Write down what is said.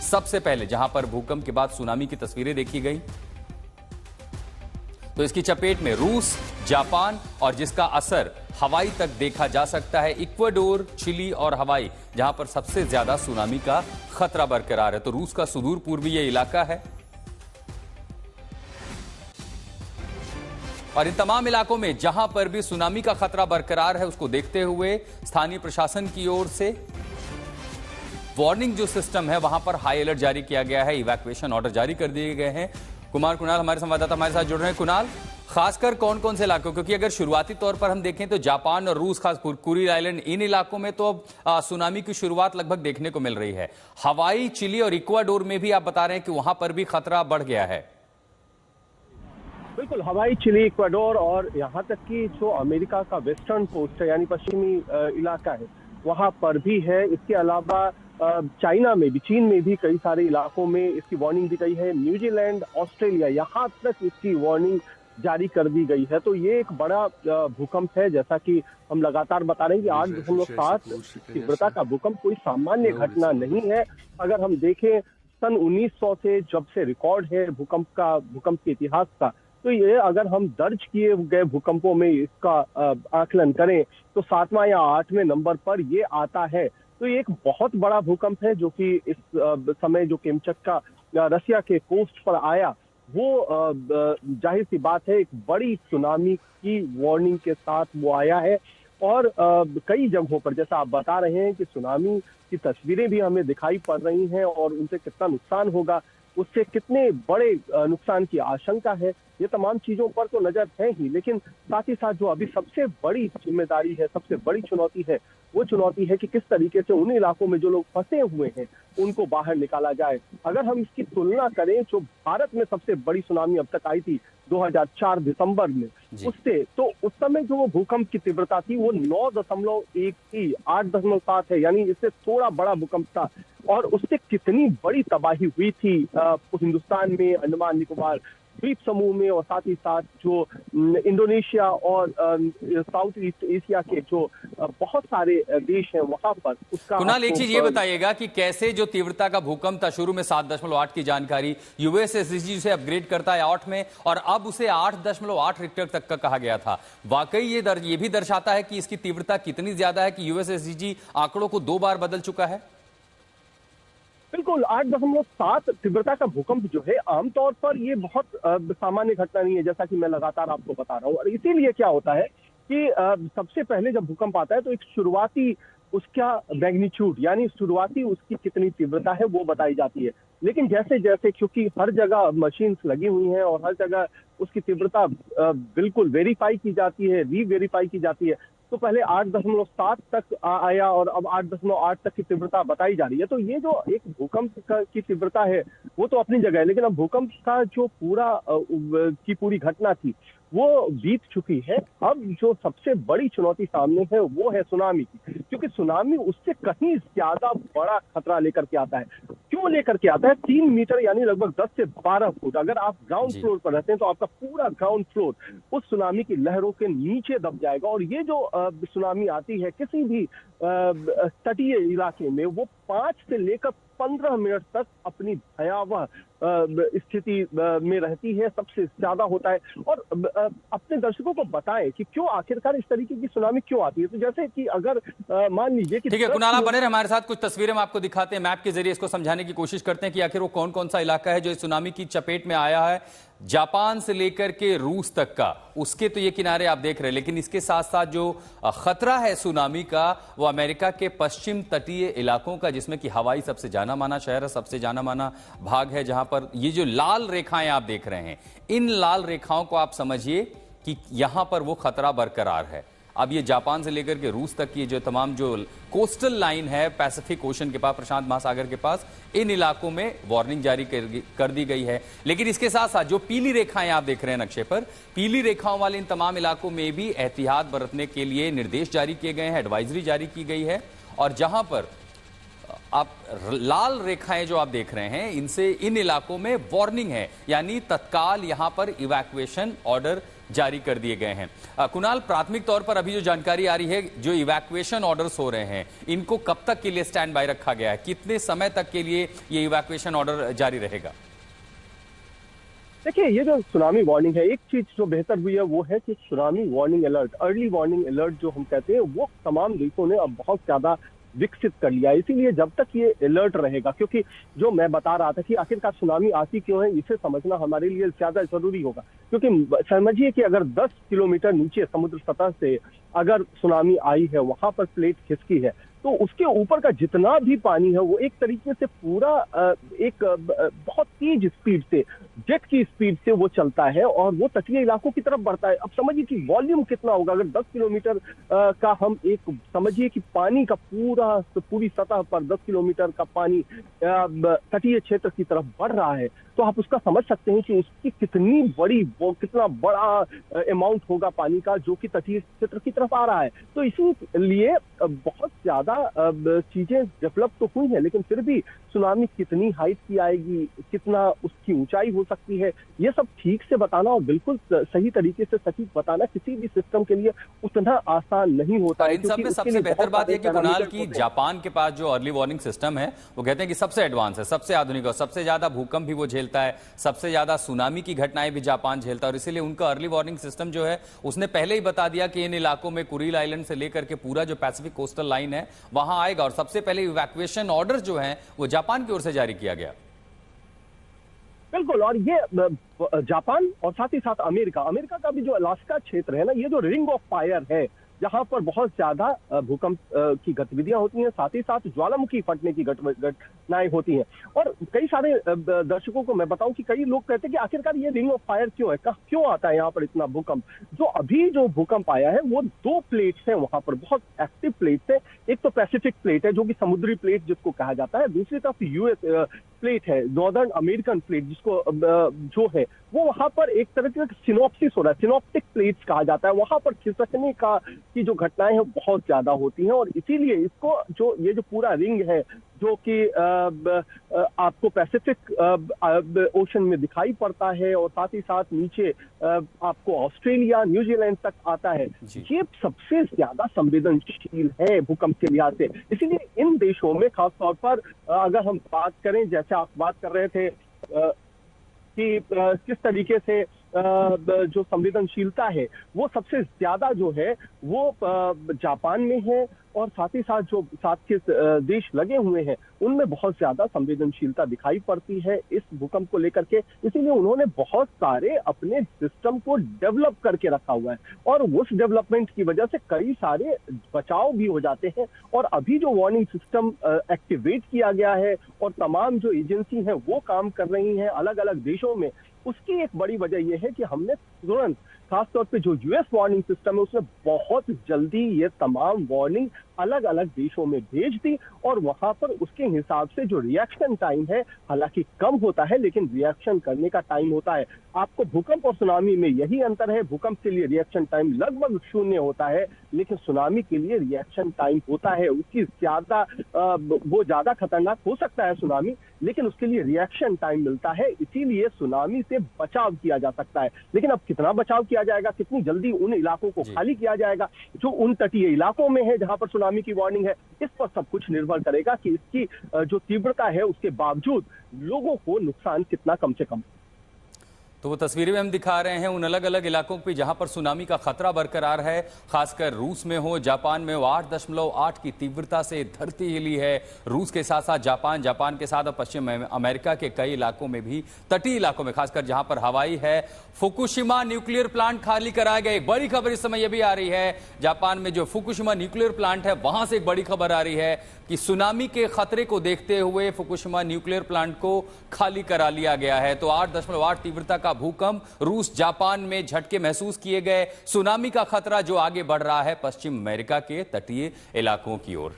सबसे पहले जहां पर भूकंप के बाद सुनामी की तस्वीरें देखी गई, तो इसकी चपेट में रूस, जापान और जिसका असर हवाई तक देखा जा सकता है। इक्वाडोर, चिली और हवाई जहां पर सबसे ज्यादा सुनामी का खतरा बरकरार है। तो रूस का सुदूर पूर्वी यह इलाका है और इन तमाम इलाकों में जहां पर भी सुनामी का खतरा बरकरार है, उसको देखते हुए स्थानीय प्रशासन की ओर से वार्निंग जो सिस्टम है वहां पर हाई अलर्ट जारी किया गया है। इवैक्यूएशन ऑर्डर जारी कर दिए गए हैं। कुणाल हमारे संवाददाता हमारे साथ जुड़ रहे हैं। कुणाल, खासकर कौन कौन से इलाकों, क्योंकि अगर शुरुआती तौर पर हम देखें तो जापान और रूस, खास कुरिल आइलैंड, इन इलाकों में तो अब सुनामी की शुरुआत लगभग देखने को मिल रही है। हवाई, चिली और इक्वाडोर में भी आप बता रहे हैं कि वहां पर भी खतरा बढ़ गया है। बिल्कुल, हवाई, चिली, इक्वाडोर और यहाँ तक कि जो अमेरिका का वेस्टर्न कोस्ट है यानी पश्चिमी इलाका है, वहां पर भी है। इसके अलावा चाइना में भी, चीन में भी कई सारे इलाकों में इसकी वार्निंग दी गई है। न्यूजीलैंड, ऑस्ट्रेलिया, यहाँ तक इसकी वार्निंग जारी कर दी गई है। तो ये एक बड़ा भूकंप है, जैसा कि हम लगातार बता रहे हैं कि 8.7 तीव्रता का भूकंप कोई सामान्य घटना नहीं है। अगर हम देखें सन 1900 से जब से रिकॉर्ड है भूकंप के इतिहास का, तो ये अगर हम दर्ज किए गए भूकंपों में इसका आकलन करें तो 7वां या 8वें नंबर पर ये आता है। तो ये एक बहुत बड़ा भूकंप है जो कि इस समय जो केमचट्का रसिया के कोस्ट पर आया, वो जाहिर सी बात है एक बड़ी सुनामी की वार्निंग के साथ वो आया है। और कई जगहों पर, जैसा आप बता रहे हैं कि सुनामी की तस्वीरें भी हमें दिखाई पड़ रही हैं और उनसे कितना नुकसान होगा, उससे कितने बड़े नुकसान की आशंका है, ये तमाम चीजों पर तो नजर है ही, लेकिन साथ ही साथ जो अभी सबसे बड़ी जिम्मेदारी है, सबसे बड़ी चुनौती है, वो चुनौती है कि किस तरीके से उन इलाकों में जो लोग फंसे हुए हैं उनको बाहर निकाला जाए। अगर हम इसकी तुलना करें जो भारत में सबसे बड़ी सुनामी अब तक आई थी 2004 दिसंबर में, उससे तो उस समय जो वो भूकंप की तीव्रता थी वो 9.1 थी, 8.7 है, यानी इससे थोड़ा बड़ा भूकंप था। और उससे कितनी बड़ी तबाही हुई थी हिंदुस्तान में, अंडमान निकोबार द्वीप समूह में, और साथ ही साथ जो इंडोनेशिया और साउथ ईस्ट एशिया के जो बहुत सारे देश हैं वहां पर उसका। कुणाल, एक चीज ये बताइएगा कि कैसे जो तीव्रता का भूकंप था, शुरू में 7.8 की जानकारी, यूएसएसडी से अपग्रेड करता है 8 में और अब उसे 8.8 रिक्टर तक का कहा गया था। वाकई ये भी दर्शाता है कि इसकी तीव्रता कितनी ज्यादा है कि यूएसएसडी आंकड़ों को 2 बार बदल चुका है। बिल्कुल, 8.7 तीव्रता का भूकंप जो है आमतौर पर ये बहुत सामान्य घटना नहीं है, जैसा कि मैं लगातार आपको बता रहा हूँ। और इसीलिए क्या होता है कि सबसे पहले जब भूकंप आता है तो एक शुरुआती उसका मैग्नीट्यूड यानी शुरुआती उसकी कितनी तीव्रता है वो बताई जाती है। लेकिन जैसे जैसे, क्योंकि हर जगह मशीन्स लगी हुई हैं और हर जगह उसकी तीव्रता बिल्कुल वेरीफाई की जाती है, री-वेरीफाई की जाती है, तो पहले 8.7 तक आया और अब 8.8 तक की तीव्रता बताई जा रही है। तो ये जो एक भूकंप की तीव्रता है वो तो अपनी जगह है, लेकिन अब भूकंप का जो पूरी घटना थी वो बीत चुकी है। अब जो सबसे बड़ी चुनौती सामने है वो है सुनामी की, क्योंकि सुनामी उससे कहीं ज्यादा बड़ा खतरा लेकर के आता है। क्यों लेकर के आता है? 3 मीटर यानी लगभग 10 से 12 फुट। अगर आप ग्राउंड फ्लोर पर रहते हैं तो आपका पूरा ग्राउंड फ्लोर उस सुनामी की लहरों के नीचे दब जाएगा। और ये जो सुनामी आती है किसी भी तटीय इलाके में, वो 5 से लेकर 15 मिनट तक अपनी भयावह स्थिति में रहती है, सबसे ज्यादा होता है। और अपने दर्शकों को बताएं कि क्यों आखिरकार इस तरीके की सुनामी क्यों आती है। तो जैसे कि अगर मान लीजिए कि, ठीक है कुणाल, बने रहे हमारे साथ, कुछ तस्वीरें हम आपको दिखाते हैं, मैप के जरिए इसको समझाने की कोशिश करते हैं कि आखिर वो कौन कौन सा इलाका है जो इस सुनामी की चपेट में आया है। जापान से लेकर के रूस तक का, उसके तो ये किनारे आप देख रहे हैं, लेकिन इसके साथ साथ जो खतरा है सुनामी का वो अमेरिका के पश्चिम तटीय इलाकों का, जिसमें कि हवाई सबसे जाना माना शहर है, सबसे जाना माना भाग है, जहां पर ये जो लाल रेखाएं आप देख रहे हैं, इन लाल रेखाओं को आप समझिए कि यहां पर वो खतरा बरकरार है। अब ये जापान से लेकर के रूस तक की जो तमाम जो कोस्टल लाइन है पैसिफिक ओशन के पास, प्रशांत महासागर के पास, इन इलाकों में वार्निंग जारी कर दी गई है। लेकिन इसके साथ साथ जो पीली रेखाएं आप देख रहे हैं नक्शे पर, पीली रेखाओं वाले इन तमाम इलाकों में भी एहतियात बरतने के लिए निर्देश जारी किए गए हैं, एडवाइजरी जारी की गई है। और जहां पर आप लाल रेखाएं जो आप देख रहे हैं, इनसे इन इलाकों में वार्निंग है, यानी तत्काल यहां पर इवैक्यूएशन ऑर्डर जारी कर दिए गए हैं। कुणाल, प्राथमिक तौर पर अभी जो जानकारी आ रही है, जो इवैक्यूएशन ऑर्डर्स हो रहे हैं, इनको कब तक के लिए स्टैंड बाय रखा गया है? कितने समय तक के लिए ये इवैक्यूएशन ऑर्डर जारी रहेगा? देखिए, ये जो सुनामी वार्निंग है, एक चीज जो बेहतर हुई है वो है कि tsunami warning alert, early warning alert जो हम कहते हैं, वो तमाम देशों ने अब बहुत ज्यादा विकसित कर लिया है। इसीलिए जब तक ये अलर्ट रहेगा, क्योंकि जो मैं बता रहा था कि आखिरकार सुनामी आती क्यों है, इसे समझना हमारे लिए ज्यादा जरूरी होगा। क्योंकि समझिए कि अगर 10 किलोमीटर नीचे समुद्र सतह से अगर सुनामी आई है, वहां पर प्लेट खिसकी है, तो उसके ऊपर का जितना भी पानी है वो एक तरीके से पूरा एक बहुत तेज स्पीड से, जेट की स्पीड से वो चलता है और वो तटीय इलाकों की तरफ बढ़ता है। अब समझिए कि वॉल्यूम कितना होगा अगर 10 किलोमीटर का हम एक समझिए कि पानी का पूरी सतह पर 10 किलोमीटर का पानी तटीय क्षेत्र की तरफ बढ़ रहा है, तो आप उसका समझ सकते हैं कि उसकी कितनी बड़ी, वो कितना बड़ा अमाउंट होगा पानी का जो कि तटीय क्षेत्र की तरफ आ रहा है। तो इसीलिए बहुत ज्यादा चीजें डेवलप तो हुई है, लेकिन फिर भी सुनामी कितनी हाइट की आएगी, कितना उसकी ऊंचाई हो सकती है, ये सब ठीक से बताना और बिल्कुल सही तरीके से सटीक बताना किसी भी सिस्टम के लिए उतना आसान नहीं होता है। इन सब में सबसे बेहतर बात यह कि कुणाल की जापान के पास जो अर्ली वार्निंग सिस्टम है, वो कहते हैं कि सबसे एडवांस है, सबसे आधुनिक है, सबसे ज्यादा भूकंप भी वो झेलता है, सबसे ज्यादा सुनामी की घटनाएं भी जापान झेलता है, और इसीलिए उनका अर्ली वार्निंग सिस्टम जो है उसने पहले ही बता दिया कि इन इलाकों में कुरील आइलैंड से लेकर के पूरा जो पैसिफिक कोस्टल लाइन है वहां आएगा। और सबसे पहले इवैक्यूएशन ऑर्डर जो है वो जापान की ओर से जारी किया गया। बिल्कुल, और ये जापान और साथ ही साथ अमेरिका का भी जो अलास्का क्षेत्र है ना, ये जो रिंग ऑफ फायर है, जहां पर बहुत ज्यादा भूकंप की गतिविधियां होती हैं, साथ ही साथ ज्वालामुखी फटने की घटनाएं होती हैं। और कई सारे दर्शकों को मैं बताऊं कि कई लोग कहते हैं कि आखिरकार ये रिंग ऑफ फायर क्यों है, क्यों आता है यहाँ पर इतना भूकंप। जो अभी जो भूकंप आया है वो 2 प्लेट्स हैं वहां पर, बहुत एक्टिव प्लेट्स है। एक तो पैसिफिक प्लेट है जो कि समुद्री प्लेट जिसको कहा जाता है, दूसरी तरफ यूएस प्लेट है, नॉर्दर्न अमेरिकन प्लेट जिसको जो है वो वहां पर एक तरह का सिनॉप्सिस हो रहा है, सिनॉप्टिक प्लेट्स कहा जाता है। वहां पर खिसकने की जो घटनाएं हैं बहुत ज्यादा होती हैं, और इसीलिए इसको ये जो पूरा रिंग है जो कि आपको पैसिफिक ओशन में दिखाई पड़ता है और साथ ही साथ नीचे आपको ऑस्ट्रेलिया, न्यूजीलैंड तक आता है, ये सबसे ज्यादा संवेदनशील है भूकंप के लिहाज से। इसीलिए इन देशों में खासतौर पर अगर हम बात करें, जैसे आप बात कर रहे थे कि किस तरीके से जो संवेदनशीलता है वो सबसे ज्यादा जो है वो जापान में है, और साथ ही साथ जो साथ के देश लगे हुए हैं उनमें बहुत ज्यादा संवेदनशीलता दिखाई पड़ती है इस भूकंप को लेकर के। इसीलिए उन्होंने बहुत सारे अपने सिस्टम को डेवलप करके रखा हुआ है, और उस डेवलपमेंट की वजह से कई सारे बचाव भी हो जाते हैं। और अभी जो वार्निंग सिस्टम एक्टिवेट किया गया है और तमाम जो एजेंसी हैं वो काम कर रही हैं अलग अलग देशों में, उसकी एक बड़ी वजह यह है कि हमने तुरंत, खासतौर पे जो यूएस वार्निंग सिस्टम है उसने बहुत जल्दी ये तमाम वार्निंग अलग अलग देशों में भेज दी, और वहां पर उसके हिसाब से जो रिएक्शन टाइम है हालांकि कम होता है, लेकिन रिएक्शन करने का टाइम होता है। आपको भूकंप और सुनामी में यही अंतर है, भूकंप के लिए रिएक्शन टाइम लगभग 0 होता है, लेकिन सुनामी के लिए रिएक्शन टाइम होता है। उसकी वो ज्यादा खतरनाक हो सकता है सुनामी, लेकिन उसके लिए रिएक्शन टाइम मिलता है, इसीलिए सुनामी से बचाव किया जा सकता है। लेकिन अब कितना बचाव किया जाएगा, कितनी जल्दी उन इलाकों को खाली किया जाएगा जो उन तटीय इलाकों में है जहां पर सुनामी की वार्निंग है, इस पर सब कुछ निर्भर करेगा कि इसकी जो तीव्रता है उसके बावजूद लोगों को नुकसान कितना कम से कम। तो वो तस्वीरें में हम दिखा रहे हैं उन अलग अलग इलाकों पे जहां पर सुनामी का खतरा बरकरार है, खासकर रूस में हो, जापान में हो। 8.8 की तीव्रता से धरती हिली है। रूस के साथ साथ जापान के साथ पश्चिम अमेरिका के कई इलाकों में भी, तटीय इलाकों में खासकर जहां पर हवाई है। फुकुशिमा न्यूक्लियर प्लांट खाली कराया गया। एक बड़ी खबर इस समय यह भी आ रही है, जापान में जो फुकुशिमा न्यूक्लियर प्लांट है वहां से एक बड़ी खबर आ रही है कि सुनामी के खतरे को देखते हुए फुकुशिमा न्यूक्लियर प्लांट को खाली करा लिया गया है। तो 8.8 तीव्रता का भूकंप, रूस, जापान में झटके महसूस किए गए। सुनामी का खतरा जो आगे बढ़ रहा है पश्चिम अमेरिका के तटीय इलाकों की ओर।